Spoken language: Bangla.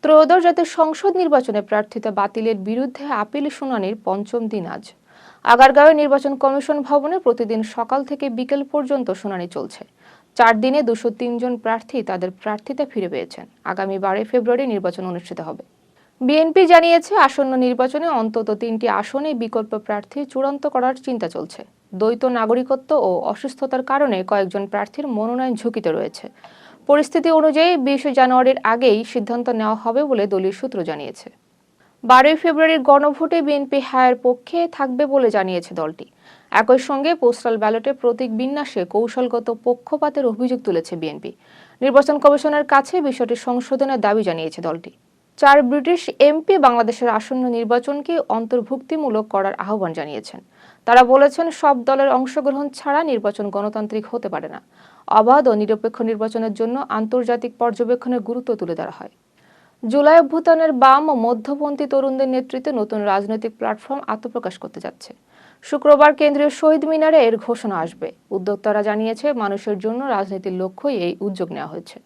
ত্রয়োদশ জাতীয় সংসদ নির্বাচনে প্রার্থিতা বাতিলের বিরুদ্ধে আপিল শুনানির পঞ্চম দিন আজ। আগারগাঁওয়ের নির্বাচন কমিশন ভবনে প্রতিদিন সকাল থেকে বিকেল পর্যন্ত শুনানি চলছে। 4 দিনে 203 জন প্রার্থী তাদের প্রার্থিতা ফিরে পেয়েছেন। আগামী 12 ফেব্রুয়ারি নির্বাচন অনুষ্ঠিত হবে। বিএনপি জানিয়েছে, আসন্ন নির্বাচনে অন্তত 3টি আসনে বিকল্প প্রার্থী চূড়ান্ত করার চিন্তা চলছে। দ্বৈত নাগরিকত্ব ও অসুস্থতার কারণে কয়েকজন প্রার্থীর মনোনয়ন ঝুঁকিতে রয়েছে। পরিস্থিতি অনুযায়ী 20 জানুয়ারির আগেই সিদ্ধান্ত নেওয়া হবে বলে দলীয় সূত্র জানিয়েছে। 12 ফেব্রুয়ারির গণভোটে বিএনপি হ্যায়ের পক্ষে থাকবে বলে জানিয়েছে দলটি। একই সঙ্গে পোস্টাল ব্যালটে প্রতীক বিন্যাসে কৌশলগত পক্ষপাতের অভিযোগ তুলেছে বিএনপি। নির্বাচন কমিশনের কাছে বিষয়টি সংশোধনের দাবি জানিয়েছে দলটি। 4 ব্রিটিশ এমপি বাংলাদেশের আসন্ন নির্বাচনকে অন্তর্ভুক্তিমূলক করার আহ্বান জানিয়েছেন। তারা বলেছেন, সব দলের অংশগ্রহণ ছাড়া নির্বাচন গণতান্ত্রিক হতে পারে না। অবাধ ও নিরপেক্ষ নির্বাচনের জন্য আন্তর্জাতিক পর্যবেক্ষণের গুরুত্ব তুলে ধরা হয়। জুলাই অভ্যুত্থানের বাম ও মধ্যপন্থী তরুণদের নেতৃত্বে নতুন রাজনৈতিক প্ল্যাটফর্ম আত্মপ্রকাশ করতে যাচ্ছে। শুক্রবার কেন্দ্রীয় শহীদ মিনারে এর ঘোষণা আসবে। উদ্যোক্তারা জানিয়েছে, মানুষের জন্য রাজনীতির লক্ষ্যই এই উদ্যোগ নেওয়া হয়েছে।